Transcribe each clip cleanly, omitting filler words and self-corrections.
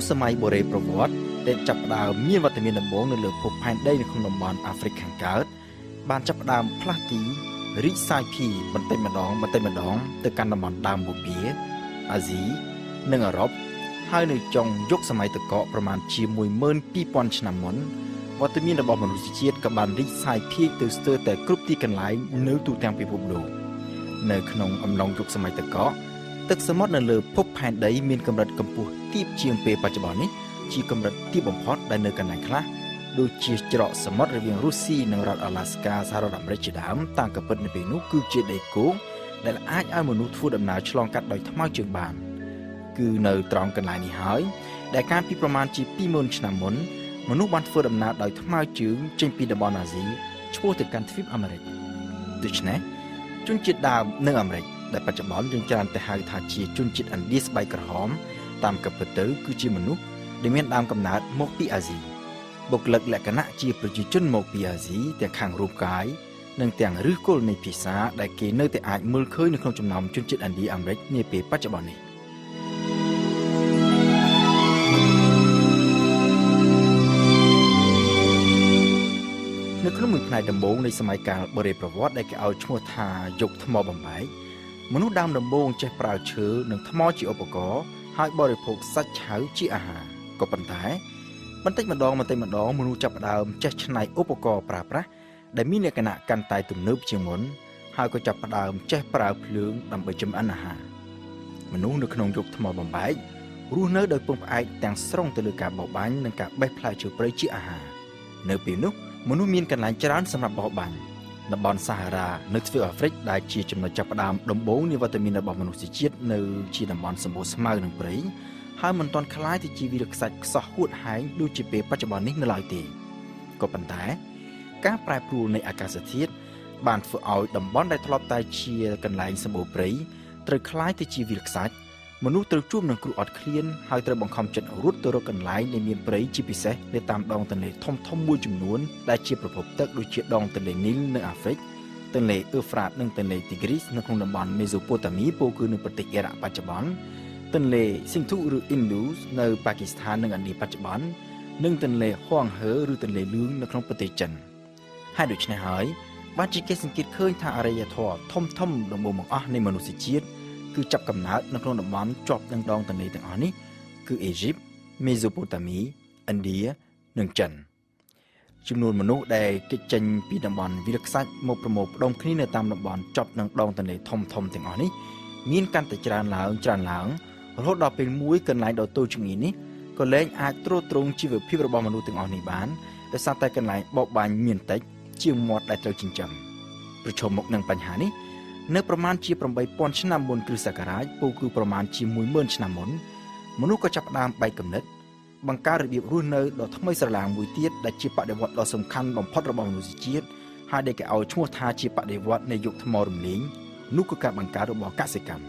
សម័យបុរេប្រវត្តិដែលចាប់ផ្ដើមមានវត្តមានដំបូងនៅលើភពផែនដីនៅក្នុងតំបន់អាហ្វ្រិកខាងកើតបានចាប់ផ្ដើមផ្លាស់ទីរីកសាយភាយបន្តិចម្ដងទៅកាន់តំបន់ដើមបូព៌ាអាស៊ីនិងអឺរ៉ុបហើយនៅចុងយុគសម័យទឹកកកប្រមាណជា 12,000 ឆ្នាំមុនវត្តមានរបស់មនុស្សជាតិក៏បានរីកសាយភាយទៅស្ទើរតែគ្រប់ទីកន្លែងនៅទូទាំងពិភពលោកនៅក្នុងអំឡុងយុគសម័យទឹកកកទឹកសមុទ្រនៅលើភពផែនដីមានកម្រិតកម្ពស់ទាបជាងពេលបច្ចុប្បន្ននេះជាកម្រិតទាបបំផុតដែលនៅកន្លែងខ្លះដូចជាច្រកសមុទ្ររវាងរុស្ស៊ីនិងរដ្ឋអាឡាស្កាសហរដ្ឋអាមេរិកជាដើមតាមក៏ពិតនៅពេលនោះគឺជាដីគោកដែលអាចឲ្យមនុស្សធ្វើដំណើរឆ្លងកាត់ដោយថ្មើរជើងបានគឺនៅត្រង់កន្លែងនេះហើយដែលកាលពីប្រមាណជា 20,000 ឆ្នាំមុនមនុស្សបានធ្វើដំណើរដោយថ្មើរជើងចេញពីតំបន់អាស៊ីឆ្ពោះទៅកាន់ទ្វីបអាមេរិកដូច្នេះជនជាតិដើមនៅអាមេរិកដែលបច្ចុប្បន្នយើងច្រើនតែហៅថាជាជនជាតិឥណ្ឌាស្បែកក្រហមតាមក៏ពិតទៅគឺជាមនុស្សដែលមានដើមកំណើតមកពីអាស៊ីបុគ្គលិកលក្ខណៈជាប្រជាជនមកពីអាស៊ីទាំងខាងរូបកាយនិងទាំងឫសគល់នៃភាសាដែលគេនៅតែអាចមើលឃើញនៅក្នុងចំណោមជនជាតិឥណ្ឌាអាមេរិកនាពេលបច្ចុប្បន្ននេះនៅក្នុងមួយផ្នែកដំបូងនៃសម័យកាលបុរេប្រវត្តិដែលគេឲ្យឈ្មោះថាយុគថ្មបំបែកមនុស្សដើមដំបូងចេះប្រើឈើនិងថ្មជាឧបករណ៍ហើយបរិភោគសាច់ឆៅជាអាហារក៏ប៉ុន្តែបន្តិចម្ដងមនុស្សចាប់ផ្ដើមចេះច្នៃឧបករណ៍ប្រើប្រាស់ដែលមានលក្ខណៈកាន់តែទំនើបជាងមុនហើយក៏ចាប់ផ្ដើមចេះប្រើភ្លើងដើម្បីចម្អិនអាហារមនុស្សនៅក្នុងយុគថ្មបំបែករស់នៅដោយពឹងផ្អែកទាំងស្រុងទៅលើការបរបាញ់និងការបេះផ្លែឈើព្រៃជាអាហារនៅពេលនោះមនុស្សមានកន្លែងច្រើនសម្រាប់បរបាញ់តំបន់សាហារ៉ានៅទ្វីបអាហ្វ្រិកដែលជាចំណុចចាប់ផ្ដើមដំបូងនៃវត្តមានរបស់មនុស្សជាតិនៅជាតំបន់សម្បូរស្មៅនិងព្រៃហើយមិនទាន់คล้ายទៅជាវីរខ្សាច់ខ្សោះហួតហែងដូចជាពេលបច្ចុប្បន្ននេះនៅឡើយទេក៏ប៉ុន្តែការប្រែប្រួលនៃអាកាសធាតុបានធ្វើឲ្យតំបន់ដែលធ្លាប់តែជាកន្លែងសម្បូរព្រៃត្រូវคล้ายទៅជាវីរខ្សាច់មនុស្សត្រូវជួបនឹងគ្រោះអត់ឃ្លានហើយត្រូវបង្ខំចិត្តរត់ទៅរកកន្លែងដែលមានព្រៃជាពិសេសនៅតាមដងទន្លេធំមួយចំនួនដែលជាប្រភពទឹកដូចជាដងទន្លេនីលនៅអាហ្វ្រិកទន្លេអ៊ឺហ្វ្រាតនិងទន្លេទីហ្គ្រីសនៅក្នុងតំបន់មេសូប៉ូតាមីពោលគឺនៅប្រទេសអ៊ីរ៉ាក់បច្ចុប្បន្នទន្លេស៊ីងធូឬអ៊ីនឌូសនៅប៉ាគីស្ថាននិងឥណ្ឌាបច្ចុប្បន្ននិងទន្លេហួងហឺឬទន្លេលឿងនៅក្នុងប្រទេសចិនហើយដូច្នេះហើយបានជាគេសង្កេតឃើញថាអរិយធម៌ធំដំបូងបង្អស់នៃមនុស្សជាតិគឺចាប់កំណើតនៅក្នុងតំបន់ជាប់នឹងដងទន្លេទាំងអស់នេះគឺអេហ្ស៊ីបមេសូប៉ូតាមីឥណ្ឌានិងចិនចំនួនមនុស្សដែលគេចចេញពីតំបន់វីរខ្សាច់មកប្រមូលផ្ដុំគ្នានៅតាមតំបន់ជាប់នឹងដងទន្លេធំទាំងអស់នេះមានកាន់តែច្រើនឡើងរហូតដល់ពេលមួយកន្លែងដ៏តូចជាងនេះក៏លែងអាចទ្រទ្រង់ជីវភាពរបស់មនុស្សទាំងអស់នេះបានដោយសារតែកន្លែងបបបាញ់មានតិចជាងមាត់ដែលត្រូវចិញ្ចឹមប្រឈមមុខនឹងបញ្ហានេះនៅប្រមាណជា 8,000 ឆ្នាំមុនគ្រិស្តសករាជពោលគឺប្រមាណជា 10,000 ឆ្នាំមុនមនុស្សក៏ចាប់ផ្ដើមបែកគំនិតបង្កើតរបៀបរស់នៅដ៏ថ្មីស្រឡាងមួយទៀតដែលជាបដិវត្តន៍ដ៏សំខាន់បំផុតរបស់មនុស្សជាតិហើយដែលគេឲ្យឈ្មោះថាជាបដិវត្តន៍នៃយុគថ្មរំលែងនោះគឺការបង្កើតរបស់កសិកម្ម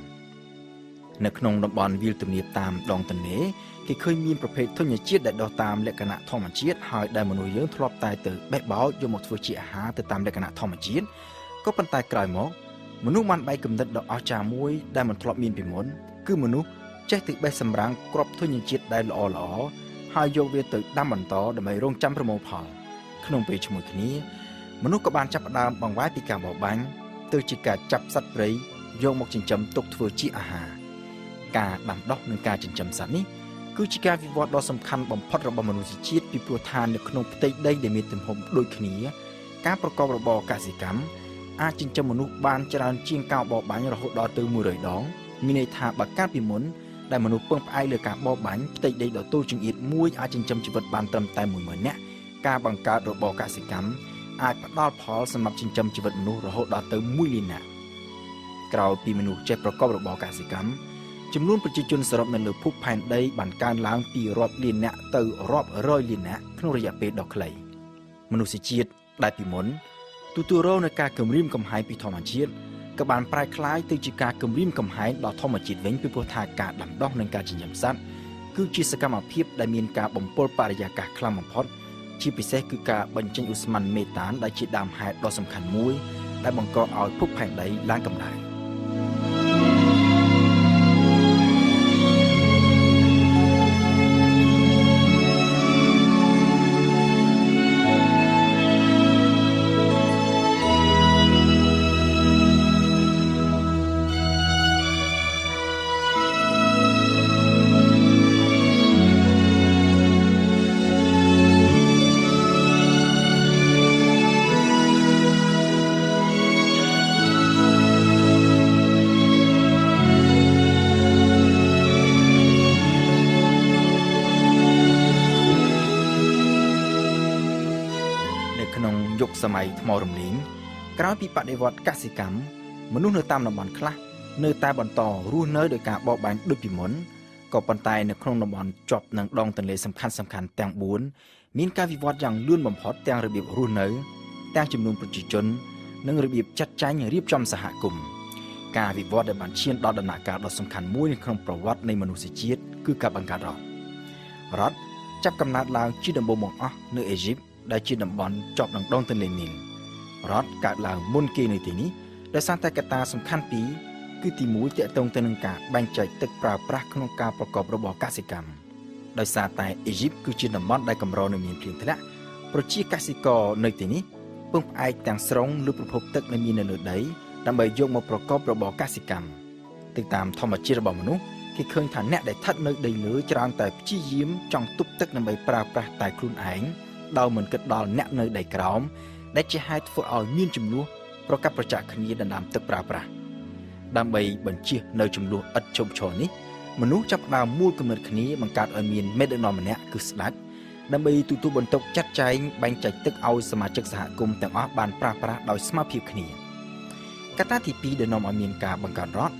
នៅក្នុងតំបន់វាលទំនាបតាមដងទន្លេគេឃើញមានប្រភេទធញ្ញជាតិដែលដុះតាមលក្ខណៈធម្មជាតិហើយដែលមនុស្សយើងធ្លាប់តែទៅបេះបោចយកមកធ្វើជាអាហារទៅតាមលក្ខណៈធម្មជាតិក៏ប៉ុន្តែក្រោយមកមនុស្សបានបែកគំនិតដ៏អស្ចារ្យមួយដែលមិនធ្លាប់មានពីមុនគឺមនុស្សចេះទៅបេះសម្រាំងគ្រាប់ធញ្ញជាតិដែលល្អហើយយកវាទៅដាំបន្តដើម្បីរងចាំប្រមូលផលក្នុងពេលជាមួយគ្នាមនុស្សក៏បានចាប់ផ្ដើមបង្វែរពីការបរបាញ់ទៅជាការចាប់សត្វព្រៃយកមកចិញ្ចឹមទុកធ្វើជាអាហារការដាំដុះនិងការចិញ្ចឹមសត្វនេះគឺជាការវិវត្តដ៏សំខាន់បំផុតរបស់មនុស្សជាតិពីព្រោះថានៅក្នុងផ្ទៃដីដែលមានទំហំដូចគ្នាការប្រកបរបរកសិកម្មអាចចិញ្ចឹមមនុស្សបានច្រើនជាងការបរបាញ់រហូតដល់ទៅ100ដងមានន័យថាបើកាលពីមុនដែលមនុស្សពឹងផ្អែកលើការបរបាញ់ផ្ទៃដីដ៏តូចចង្អៀតមួយអាចចិញ្ចឹមជីវិតបានត្រឹមតែ 10,000 នាក់ការបង្កើតរបរកសិកម្មអាចផ្ដល់ផលសម្រាប់ចិញ្ចឹមជីវិតមនុស្សរហូតដល់ទៅ1លាននាក់ក្រោយពីមនុស្សចេះប្រកបរបរកសិកម្មចំនួនប្រជាជនសរុបនៅលើភពផែនដីបានកើនឡើងពីរាប់លាននាក់ទៅរាប់រយលាននាក់ក្នុងរយៈពេលដ៏ខ្លីមនុស្សជាតិដែលពីមុនទទួលរងនឹងការគំរាមកំហែងពីធម្មជាតិក៏បានប្រែក្លាយទៅជាការគំរាមកំហែងដល់ធម្មជាតិវិញពីព្រោះថាការដាំដុះនិងការចិញ្ចឹមសត្វគឺជាសកម្មភាពដែលមានការបំពុលបរិយាកាសខ្លាំងបំផុតជាពិសេសគឺការបញ្ចេញឧស្ម័នមេតានដែលជាដើមហេតុដ៏សំខាន់មួយដែលបង្កឲ្យភពផែនដីឡើងកម្ដៅ ក្នុងយុគសម័យថ្មរំលីងក្រោយពីបដិវត្តន៍កសិកម្មមនុស្សនៅតាមតំបន់ខ្លះនៅតែបន្តរស់នៅដោយការបរបាញ់ដូចពីមុនក៏ប៉ុន្តែនៅក្នុងតំបន់ជាប់នឹងដងទន្លេសំខាន់ៗទាំង4មានការវិវត្តយ៉ាងលឿនបំផុតទាំងរបៀបរស់នៅទាំងចំនួនប្រជាជននិងរបៀបចាត់ចែងរៀបចំសហគមន៍ការវិវត្តន៍ដែលបានឈានដល់ដំណាក់កាលដ៏សំខាន់មួយនៅក្នុងប្រវត្តិនៃមនុស្សជាតិគឺការបង្កើតរដ្ឋចាប់កំណើតឡើងជាដំបូងបង្អស់នៅអេស៊ីបដែលជាតំបន់ជាប់នឹងដងទន្លេនីលរដ្ឋកើតឡើងមុនគេនៅទីនេះដោយសារតែកត្តាសំខាន់ពីរគឺទី1ទាក់ទងទៅនឹងការបែងចែកទឹកប្រើប្រាស់ក្នុងការប្រកបរបរកសិកម្មដោយសារតែអេស៊ីបគឺជាតំបន់ដែលកម្រនៅមានភ្លៀងធ្លាក់ប្រជាកសិករនៅទីនេះពឹងផ្អែកទាំងស្រុងលើប្រភពទឹកដែលមាននៅលើដីដើម្បីយកមកប្រកបរបរកសិកម្មទៅតាមធម្មជាតិរបស់មនុស្សគេឃើញថាអ្នកដែលស្ថិតនៅដីលើច្រើនតែព្យាយាមចង់ទប់ទឹកដើម្បីប្រើប្រាស់តែខ្លួនឯងដោយមិនគិតដល់អ្នកនៅដីក្រោមដែលជាហេតុធ្វើឲ្យមានចំនួនប្រកបប្រចាក់គ្នាដណ្ដើមទឹកប្រើប្រាស់ដើម្បីបញ្ជៀសនៅចំនួនឥតជោគជ័យនេះមនុស្សចាប់ផ្ដើមមូលគំនិតគ្នាបង្កើតឲ្យមានមេដឹកនាំម្នាក់គឺស្ដេចដើម្បីទទួលបន្ទុកចាត់ចែងបែងចែកទឹកឲ្យសមាជិកសហគមន៍ទាំងអស់បានប្រើប្រាស់ដោយស្មើភាពគ្នាកត្តាទី2ដែលនាំឲ្យមានការបង្កើតរដ្ឋ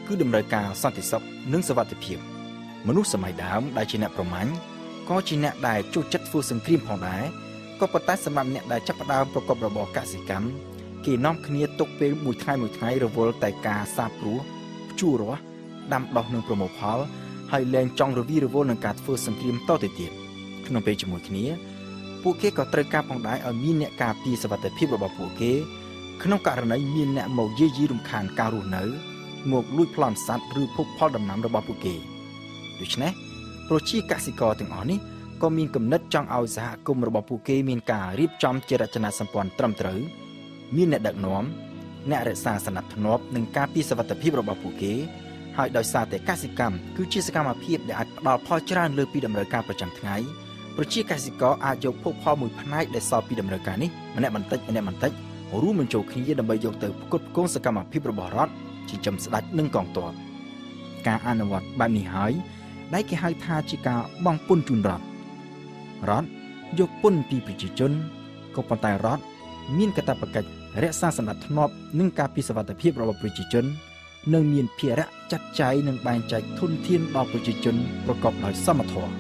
គឺតម្រូវការសន្តិសុខនិងសុវត្ថិភាពមនុស្សសម័យដើមដែលជាអ្នកប្រមាញ់ក៏ជាអ្នកដែលចូលចិត្តធ្វើសង្គ្រាមផងដែរក៏ប៉ុន្តែសម្រាប់អ្នកដែលចាប់ផ្ដើមប្រកបរបរកសិកម្មគេនាំគ្នាទុកពេលមួយថ្ងៃរវល់តែការសាបព្រោះភ្ជួររាស់ដាំដុះនឹងប្រមូលផលហើយលែងចង់រវីរវល់នឹងការធ្វើសង្គ្រាមតទៅទៀតក្នុងពេលជាមួយគ្នាពួកគេក៏ត្រូវការផងដែរឲ្យមានអ្នកការពារសុវត្ថិភាពរបស់ពួកគេក្នុងករណីមានអ្នកមកយាយីរំខានការរស់នៅមកលួចប្លន់សត្វឬភពផលដំណាំរបស់ពួកគេដូច្នេះប្រជាកសិករទាំងអស់នេះក៏មានគំនិតចង់ឲ្យសហគមន៍របស់ពួកគេមានការរៀបចំជារចនាសម្ព័ន្ធត្រឹមត្រូវមានអ្នកដឹកនាំអ្នករក្សាសណ្ដាប់ធ្នាប់និងការពារសុវត្ថិភាពរបស់ពួកគេហើយដោយសារតែកសិកម្មគឺជាសកម្មភាពដែលអាចផ្ដល់ផលច្រើនលើពីតម្រូវការប្រចាំថ្ងៃប្រជាកសិករអាចយកភោគផលមួយផ្នែកដែលសល់ពីតម្រូវការនេះម្នាក់បន្តិចរួមបញ្ចូលគ្នាដើម្បីយកទៅផ្គត់ផ្គង់សកម្មភាពរបស់រដ្ឋចិញ្ចឹមស្ដេចនិងកងទ័ពការអនុវត្តបែបនេះហើយដែលគេហៅថាជាការបង់ពន្ធជូនរដ្ឋយកពន្ធពីប្រជាជនក៏ប៉ុន្តែរដ្ឋមានកាតព្វកិច្ចរក្សាសណ្ដាប់ធ្នាប់និងការពារសុវត្ថិភាពរបស់ប្រជាជននិងមានភារៈចាត់ចែងនិងបែងចែកធនធានដល់ប្រជាជនប្រកបដោយសមធម៌